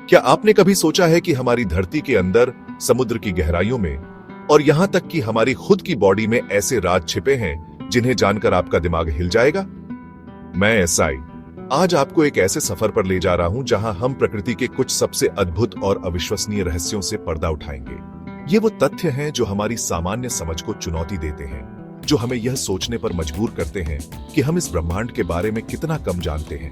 क्या आपने कभी सोचा है कि हमारी धरती के अंदर, समुद्र की गहराइयों में और यहां तक कि हमारी खुद की बॉडी में ऐसे राज छिपे हैं जिन्हें जानकर आपका दिमाग हिल जाएगा? मैं एसआई आज आपको एक ऐसे सफर पर ले जा रहा हूं जहां हम प्रकृति के कुछ सबसे अद्भुत और अविश्वसनीय रहस्यों से पर्दा उठाएंगे। ये वो तथ्य हैं जो हमारी सामान्य समझ को चुनौती देते हैं, जो हमें यह सोचने पर मजबूर करते हैं कि हम इस ब्रह्मांड के बारे में कितना कम जानते हैं।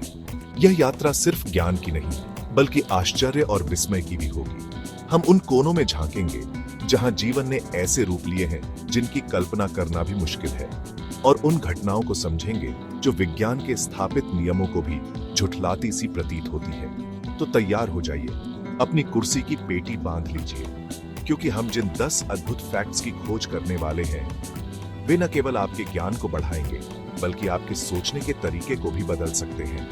यह यात्रा सिर्फ ज्ञान की नहीं, बल्कि आश्चर्य और विस्मय की भी होगी। हम उन कोनों में झांकेंगे जहां जीवन ने ऐसे रूप लिए हैं जिनकी कल्पना करना भी मुश्किल है, और उन घटनाओं को समझेंगे जो विज्ञान के स्थापित नियमों को भी झुठलाती सी प्रतीत होती है। तो तैयार हो जाइए, अपनी कुर्सी की पेटी बांध लीजिए, क्योंकि हम जिन 10 अद्भुत फैक्ट्स की खोज करने वाले हैं वे न केवल आपके ज्ञान को बढ़ाएंगे, बल्कि आपके सोचने के तरीके को भी बदल सकते हैं।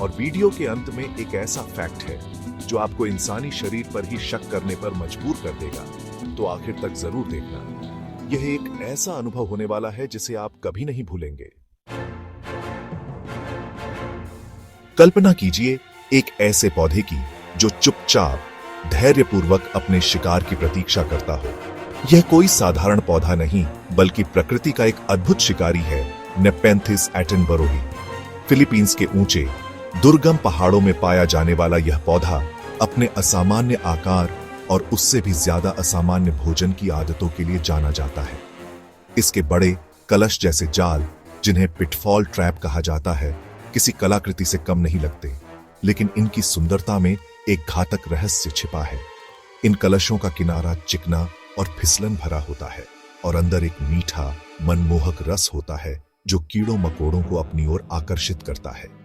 और वीडियो के अंत में एक ऐसा फैक्ट है जो आपको इंसानी शरीर पर ही शक करने पर मजबूर कर देगा, तो आखिर तक जरूर देखना। यह एक ऐसा अनुभव होने वाला है जिसे आप कभी नहीं भूलेंगे। कल्पना कीजिए एक ऐसे पौधे की जो चुपचाप धैर्यपूर्वक अपने शिकार की प्रतीक्षा करता हो। यह कोई साधारण पौधा नहीं, बल्कि प्रकृति का एक अद्भुत शिकारी है, नेपेंथिस एटनबरोही। फिलीपींस के ऊंचे दुर्गम पहाड़ों में पाया जाने वाला यह पौधा अपने असामान्य आकार और उससे भी ज्यादा असामान्य भोजन की आदतों के लिए जाना जाता है। इसके बड़े कलश जैसे जाल, जिन्हें पिटफॉल ट्रैप कहा जाता है, किसी कलाकृति से कम नहीं लगते, लेकिन इनकी सुंदरता में एक घातक रहस्य छिपा है। इन कलशों का किनारा चिकना और फिसलन भरा होता है, और अंदर एक मीठा मनमोहक रस होता है जो कीड़ों मकोड़ों को अपनी ओर आकर्षित करता है।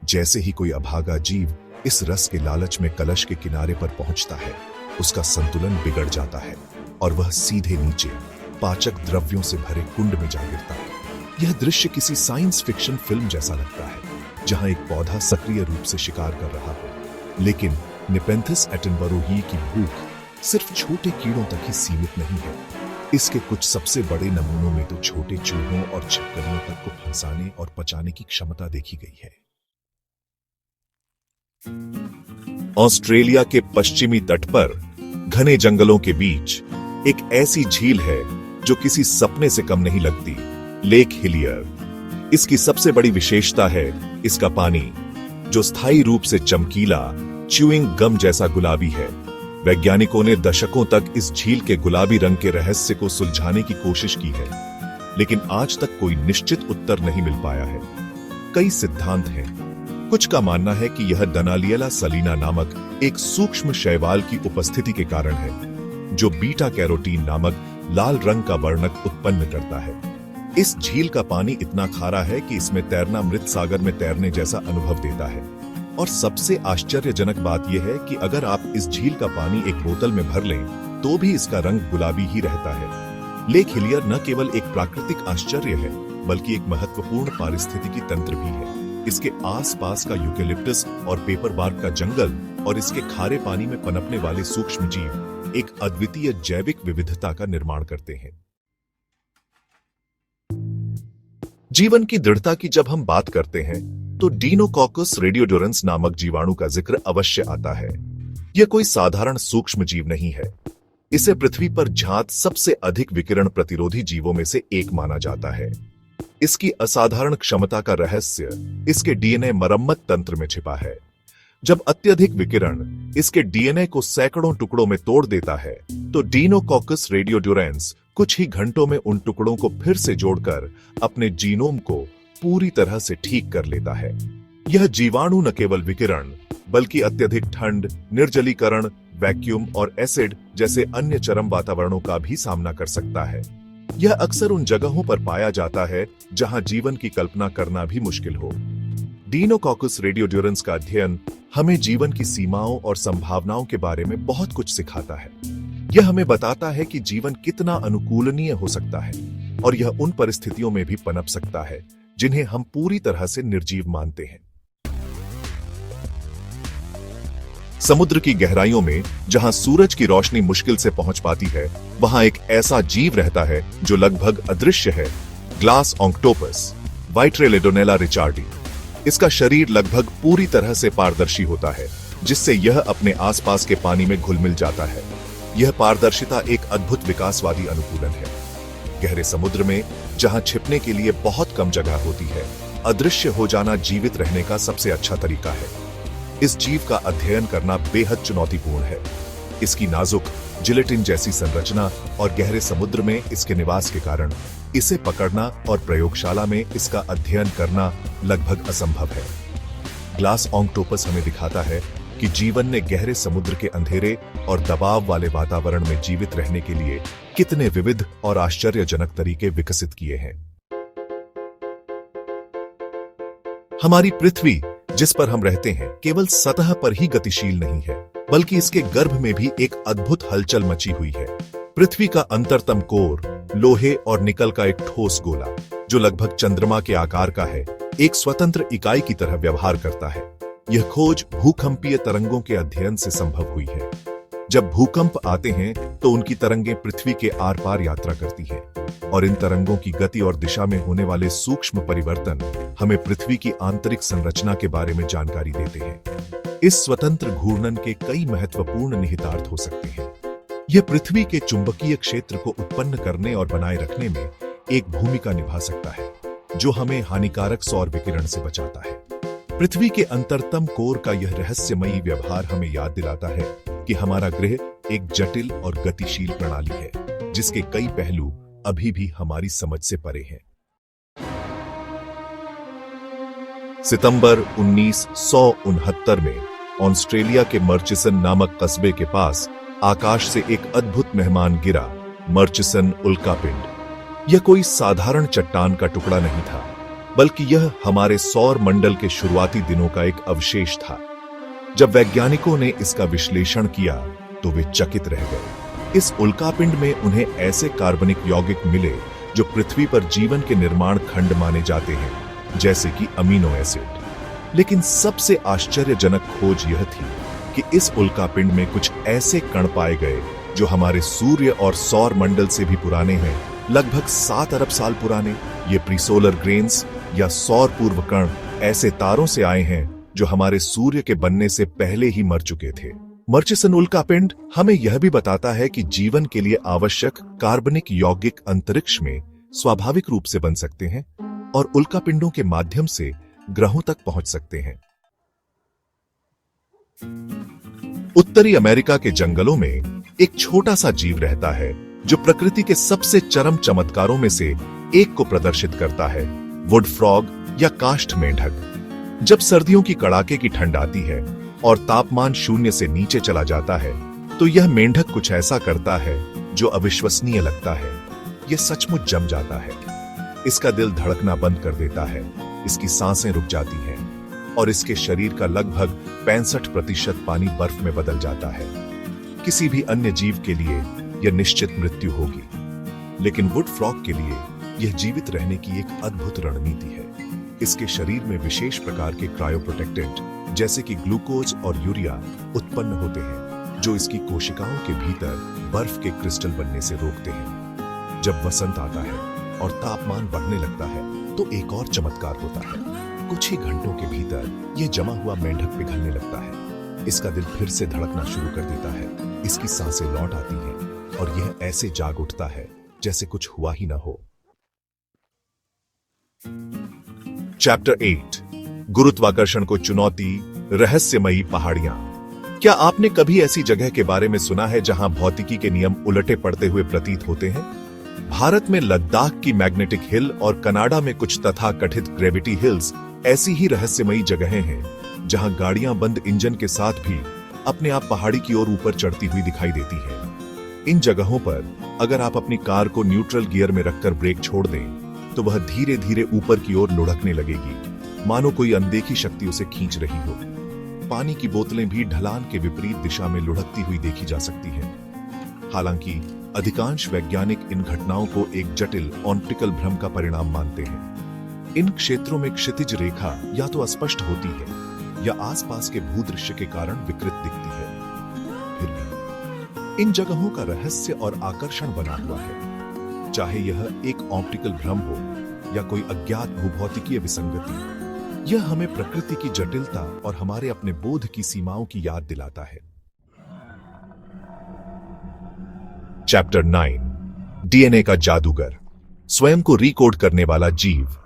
जैसे ही कोई अभागा जीव इस रस के लालच में कलश के किनारे पर पहुंचता है, उसका संतुलन बिगड़ जाता है और वह सीधे नीचे पाचक द्रव्यों से भरे कुंड में जा गिरता है। यह दृश्य किसी साइंस फिक्शन फिल्म जैसा लगता है, जहां एक पौधा सक्रिय रूप से शिकार कर रहा हो। लेकिन नेपेंथिस एटनबरोही की भूख सिर्फ छोटे कीड़ों तक ही सीमित नहीं है। इसके कुछ सबसे बड़े नमूनों में तो छोटे चूहों और छिपकलियों तक को फंसाने और पचाने की क्षमता देखी गई है। ऑस्ट्रेलिया के पश्चिमी तट पर घने जंगलों के बीच एक ऐसी झील है जो किसी सपने से कम नहीं लगती, लेक हिलियर। इसकी सबसे बड़ी विशेषता है इसका पानी, जो स्थायी रूप से चमकीला च्यूइंग गम जैसा गुलाबी है। वैज्ञानिकों ने दशकों तक इस झील के गुलाबी रंग के रहस्य को सुलझाने की कोशिश की है, लेकिन आज तक कोई निश्चित उत्तर नहीं मिल पाया है। कई सिद्धांत हैं। कुछ का मानना है कि यह डनालिएला सलीना नामक एक सूक्ष्म शैवाल की उपस्थिति के कारण है, जो बीटा कैरोटीन नामक लाल रंग का वर्णक उत्पन्न करता है। इस झील का पानी इतना खारा है कि इसमें तैरना मृत सागर में तैरने जैसा अनुभव देता है। और सबसे आश्चर्यजनक बात यह है कि अगर आप इस झील का पानी एक बोतल में भर लें, तो भी इसका रंग गुलाबी ही रहता है। लेक हिलियर न केवल एक प्राकृतिक आश्चर्य है, बल्कि एक महत्वपूर्ण पारिस्थितिकी तंत्र भी है। इसके आसपास का यूकेलिप्टस और पेपर बार्क का जंगल और इसके खारे पानी में पनपने वाले सूक्ष्म जीव एक अद्वितीय जैविक विविधता का निर्माण करते हैं। जीवन की दृढ़ता की जब हम बात करते हैं, तो डीनोकॉकस रेडियोडोरेंस नामक जीवाणु का जिक्र अवश्य आता है। यह कोई साधारण सूक्ष्म जीव नहीं है। इसे पृथ्वी पर ज्ञात सबसे अधिक विकिरण प्रतिरोधी जीवों में से एक माना जाता है। इसकी असाधारण क्षमता का रहस्य इसके डीएनए मरम्मत तंत्र में छिपा है। जब अत्यधिक विकिरण इसके डीएनए को सैकड़ों टुकड़ों में तोड़ देता है, तो डीनोकॉकस रेडियोडोरेंस कुछ ही घंटों में उन टुकड़ों को फिर से जोड़कर अपने जीनोम को पूरी तरह से ठीक कर लेता है। यह जीवाणु न केवल विकिरण, बल्कि अत्यधिक ठंड, निर्जलीकरण, वैक्यूम और एसिड जैसे अन्य चरम वातावरणों का भी सामना कर सकता है। यह अक्सर उन जगहों पर पाया जाता है जहां जीवन की कल्पना करना भी मुश्किल हो। डीनोकॉकस रेडियोडोरेंस का अध्ययन हमें जीवन की सीमाओं और संभावनाओं के बारे में बहुत कुछ सिखाता है। यह हमें बताता है कि जीवन कितना अनुकूलनीय हो सकता है, और यह उन परिस्थितियों में भी पनप सकता है जिन्हें हम पूरी तरह से निर्जीव मानते हैं। समुद्र की गहराइयों में जहां सूरज की रोशनी मुश्किल से पहुंच पाती है, वहां एक ऐसा जीव रहता है जो लगभग अदृश्य है, ग्लास ऑक्टोपस, वाइट्रेलेडोनेला रिचार्डी। इसका शरीर लगभग पूरी तरह से पारदर्शी होता है, जिससे यह अपने आसपास के पानी में घुल मिल जाता है। यह पारदर्शिता एक अद्भुत विकासवादी अनुकूलन है। गहरे समुद्र में जहां छिपने के लिए बहुत कम जगह होती है, अदृश्य हो जाना जीवित रहने का सबसे अच्छा तरीका है। इस जीव का अध्ययन करना बेहद चुनौतीपूर्ण है। इसकी नाजुक जिलेटिन जैसी संरचना और गहरे समुद्र में इसके निवास के कारण इसे पकड़ना और प्रयोगशाला में इसका अध्ययन करना लगभग असंभव है। ग्लास ऑक्टोपस हमें दिखाता है कि जीवन ने गहरे समुद्र के अंधेरे और दबाव वाले वातावरण में जीवित रहने के लिए कितने विविध और आश्चर्यजनक तरीके विकसित किए हैं। हमारी पृथ्वी, जिस पर हम रहते हैं, केवल सतह पर ही गतिशील नहीं है, बल्कि इसके गर्भ में भी एक अद्भुत हलचल मची हुई है। पृथ्वी का अंतरतम कोर लोहे और निकल का एक ठोस गोला, जो लगभग चंद्रमा के आकार का है, एक स्वतंत्र इकाई की तरह व्यवहार करता है। यह खोज भूकंपीय तरंगों के अध्ययन से संभव हुई है। जब भूकंप आते हैं तो उनकी तरंगें पृथ्वी के आर पार यात्रा करती हैं, और इन तरंगों की गति और दिशा में होने वाले सूक्ष्म परिवर्तन हमें पृथ्वी की आंतरिक संरचना के बारे में जानकारी देते हैं। इस स्वतंत्र घूर्णन के कई महत्वपूर्ण निहितार्थ हो सकते हैं। यह पृथ्वी के चुंबकीय क्षेत्र को उत्पन्न करने और बनाए रखने में एक भूमिका निभा सकता है, जो हमें हानिकारक सौर विकिरण से बचाता है। पृथ्वी के अंतरतम कोर का यह रहस्यमयी व्यवहार हमें याद दिलाता है कि हमारा ग्रह एक जटिल और गतिशील प्रणाली है, जिसके कई पहलू अभी भी हमारी समझ से परे हैं। सितंबर 1969 में ऑस्ट्रेलिया के मर्चिसन नामक कस्बे के पास आकाश से एक अद्भुत मेहमान गिरा, मर्चिसन उल्कापिंड। यह कोई साधारण चट्टान का टुकड़ा नहीं था, बल्कि यह हमारे सौर मंडल के शुरुआती दिनों का एक अवशेष था। जब वैज्ञानिकों ने इसका विश्लेषण किया तो वे चकित रह गए। इस उल्कापिंड में उन्हें ऐसे कार्बनिक यौगिक मिले जो पृथ्वी पर जीवन के निर्माण खंड माने जाते हैं, जैसे कि अमीनो एसिड। लेकिन सबसे आश्चर्यजनक खोज यह थी कि इस उल्कापिंड में कुछ ऐसे कण पाए गए जो हमारे सूर्य और सौर मंडल से भी पुराने हैं, लगभग 7 अरब साल पुराने। ये प्रीसोलर ग्रेन्स या सौर पूर्व कण ऐसे तारों से आए हैं जो हमारे सूर्य के बनने से पहले ही मर चुके थे। मर्चिसन उल्कापिंड हमें यह भी बताता है कि जीवन के लिए आवश्यक कार्बनिक यौगिक अंतरिक्ष में स्वाभाविक रूप से बन सकते हैं और उल्कापिंडों के माध्यम से ग्रहों तक पहुंच सकते हैं। उत्तरी अमेरिका के जंगलों में एक छोटा सा जीव रहता है जो प्रकृति के सबसे चरम चमत्कारों में से एक को प्रदर्शित करता है, वुड फ्रॉग या काष्ठ मेंढक। जब सर्दियों की कड़ाके की ठंड आती है और तापमान 0 से नीचे चला जाता है, तो यह मेंढक कुछ ऐसा करता है जो अविश्वसनीय लगता है। यह सचमुच जम जाता है। इसका दिल धड़कना बंद कर देता है, इसकी सांसें रुक जाती हैं और इसके शरीर का लगभग 65% पानी बर्फ में बदल जाता है। किसी भी अन्य जीव के लिए यह निश्चित मृत्यु होगी, लेकिन वुड फ्रॉग के लिए यह जीवित रहने की एक अद्भुत रणनीति है। इसके शरीर में विशेष प्रकार के क्रायोप्रोटेक्टेंट जैसे कि ग्लूकोज और यूरिया उत्पन्न होते हैं, जो इसकी कोशिकाओं के भीतर बर्फ के क्रिस्टल बनने से रोकते हैं। जब वसंत आता है और तापमान बढ़ने लगता है, तो एक और चमत्कार होता है। कुछ ही घंटों के भीतर यह जमा हुआ मेंढक पिघलने लगता है। इसका दिल फिर से धड़कना शुरू कर देता है, इसकी सांसें लौट आती हैं और यह ऐसे जाग उठता है जैसे कुछ हुआ ही ना हो। चैप्टर 8, गुरुत्वाकर्षण को चुनौती, रहस्यमयी पहाड़ियां। क्या आपने कभी ऐसी जगह के बारे में सुना है जहां भौतिकी के नियम उलटे पड़ते हुए प्रतीत होते हैं? भारत में लद्दाख की मैग्नेटिक हिल और कनाडा में कुछ तथाकथित ग्रेविटी हिल्स ऐसी ही रहस्यमयी जगहें हैं जहां गाड़ियां बंद इंजन के साथ भी अपने आप पहाड़ी की ओर ऊपर चढ़ती हुई दिखाई देती हैं। इन जगहों पर अगर आप अपनी कार को न्यूट्रल गियर में रखकर ब्रेक छोड़ दें, तो वह धीरे धीरे ऊपर की ओर लुढ़कने लगेगी, मानो कोई अनदेखी शक्ति उसे खींच रही हो। पानी की बोतलें भी ढलान के विपरीत दिशा में लुढ़कती हुई देखी जा सकती हैं। हालांकि अधिकांश वैज्ञानिक इन घटनाओं को एक जटिल ऑप्टिकल भ्रम का परिणाम मानते हैं। इन क्षेत्रों में क्षितिज रेखा या तो अस्पष्ट होती है या आसपास के भूदृश्य के कारण विकृत दिखती है। फिर भी इन जगहों का रहस्य और आकर्षण बना हुआ है। चाहे यह एक ऑप्टिकल भ्रम हो या कोई अज्ञात भूभौतिकीय विसंगति, यह हमें प्रकृति की जटिलता और हमारे अपने बोध की सीमाओं की याद दिलाता है। चैप्टर 9, डीएनए का जादूगर, स्वयं को रिकोड करने वाला जीव।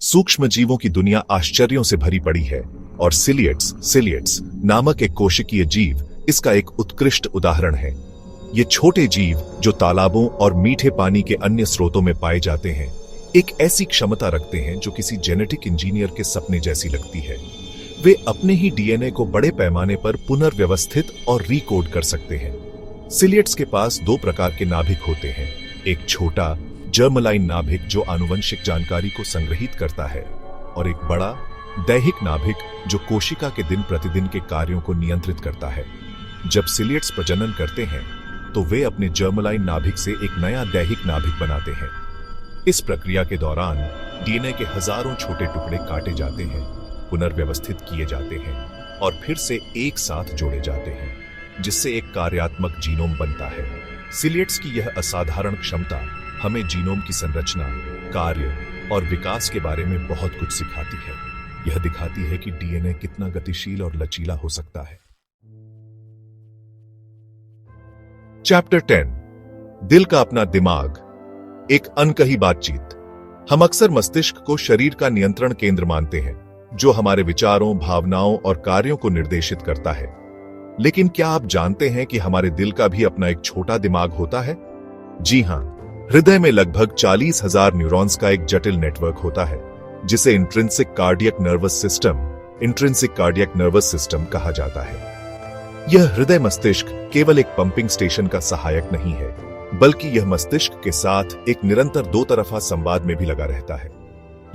सूक्ष्म जीवों की दुनिया आश्चर्यों से भरी पड़ी है और सिलिएट्स नामक एक कोशिकीय जीव इसका एक उत्कृष्ट उदाहरण है। ये छोटे जीव जो तालाबों और मीठे पानी के अन्य स्रोतों में पाए जाते हैं, एक ऐसी क्षमता रखते हैं जो किसी जेनेटिक इंजीनियर के सपने जैसी लगती है। वे अपने ही डीएनए को बड़े पैमाने पर पुनर्व्यवस्थित और रिकोड कर सकते हैं। सिलिएट्स के पास दो प्रकार के नाभिक होते हैं, एक छोटा जर्मलाइन नाभिक जो आनुवंशिक जानकारी को संग्रहित करता है और एक बड़ा दैहिक नाभिक जो कोशिका के दिन प्रतिदिन के कार्यों को नियंत्रित करता है। जब सिलिएट्स प्रजनन करते हैं तो वे अपने जर्मलाइन नाभिक से एक नया दैहिक नाभिक बनाते हैं। इस प्रक्रिया के दौरान डीएनए के हजारों छोटे टुकड़े काटे जाते हैं, पुनर्व्यवस्थित किए जाते हैं और फिर से एक साथ जोड़े जाते हैं, जिससे एक कार्यात्मक जीनोम बनता है। सिलिएट्स की यह असाधारण क्षमता हमें जीनोम की संरचना, कार्य और विकास के बारे में बहुत कुछ सिखाती है। यह दिखाती है कि डीएनए कितना गतिशील और लचीला हो सकता है। चैप्टर 10, दिल का अपना दिमाग, एक अनकही बातचीत। हम अक्सर मस्तिष्क को शरीर का नियंत्रण केंद्र मानते हैं, जो हमारे विचारों, भावनाओं और कार्यों को निर्देशित करता है। लेकिन क्या आप जानते हैं कि हमारे दिल का भी अपना एक छोटा दिमाग होता है? जी हां, हृदय में लगभग 40,000 न्यूरॉन्स का एक जटिल नेटवर्क होता है, जिसे इंट्रिंसिक कार्डियक नर्वस सिस्टम कहा जाता है। यह हृदय मस्तिष्क केवल एक पंपिंग स्टेशन का सहायक नहीं है, बल्कि यह मस्तिष्क के साथ एक निरंतर दो तरफा संवाद में भी लगा रहता है।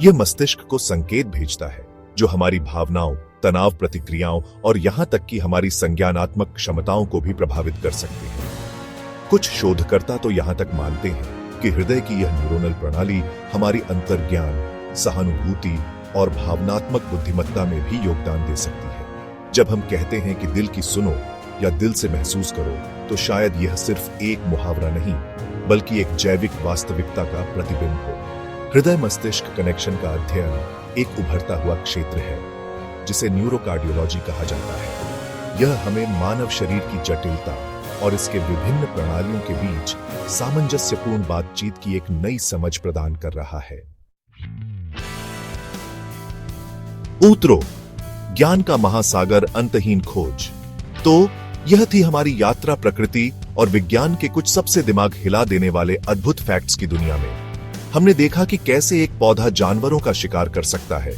यह मस्तिष्क को संकेत भेजता है जो हमारी भावनाओं, तनाव प्रतिक्रियाओं और यहां तक कि हमारी संज्ञानात्मक क्षमताओं को भी प्रभावित कर सकते हैं। कुछ शोधकर्ता तो यहां तक मानते हैं कि हृदय की यह न्यूरोनल प्रणाली हमारी अंतर्ज्ञान, सहानुभूति और भावनात्मक बुद्धिमत्ता में भी योगदान दे सकती है। जब हम कहते हैं कि दिल की सुनो या दिल से महसूस करो, तो शायद यह सिर्फ एक मुहावरा नहीं, बल्कि एक जैविक वास्तविकता का प्रतिबिंब हो। हृदय मस्तिष्क कनेक्शन का अध्ययन एक उभरता हुआ क्षेत्र है, जिसे न्यूरोकार्डियोलॉजी कहा जाता है। यह हमें मानव शरीर की जटिलता और इसके विभिन्न प्रणालियों के बीच सामंजस्यपूर्ण बातचीत की एक नई समझ प्रदान कर रहा है। ऊतरो, ज्ञान का महासागर, अंतहीन खोज। तो यह थी हमारी यात्रा प्रकृति और विज्ञान के कुछ सबसे दिमाग हिला देने वाले अद्भुत फैक्ट्स की दुनिया में। हमने देखा कि कैसे एक पौधा जानवरों का शिकार कर सकता है,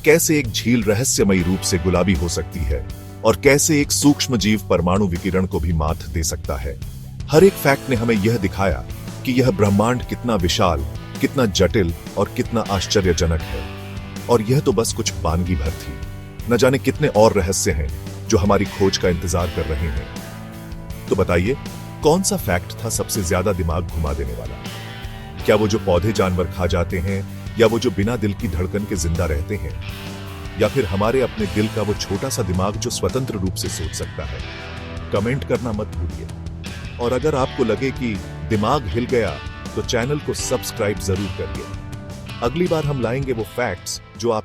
कैसे एक झील रहस्यमयी रूप से गुलाबी हो सकती है और कैसे एक सूक्ष्म जीव परमाणु विकिरण को भी मात दे सकता है। हर एक फैक्ट ने हमें यह दिखाया कि यह ब्रह्मांड कितना विशाल, कितना जटिल और कितना आश्चर्यजनक है। और यह तो बस कुछ वानगी भर थी। न जाने कितने और रहस्य हैं जो हमारी खोज का इंतजार कर रहे हैं। तो बताइए, कौन सा फैक्ट था सबसे ज्यादा दिमाग घुमा देने वाला? क्या वो जो पौधे जानवर खा जाते हैं, या वो जो बिना दिल की धड़कन के जिंदा रहते हैं, या फिर हमारे अपने दिल का वो छोटा सा दिमाग जो स्वतंत्र रूप से सोच सकता है? कमेंट करना मत भूलिए। और अगर आपको लगे कि दिमाग हिल गया, तो चैनल को सब्सक्राइब जरूर करिए। अगली बार हम लाएंगे वो फैक्ट्स जो आप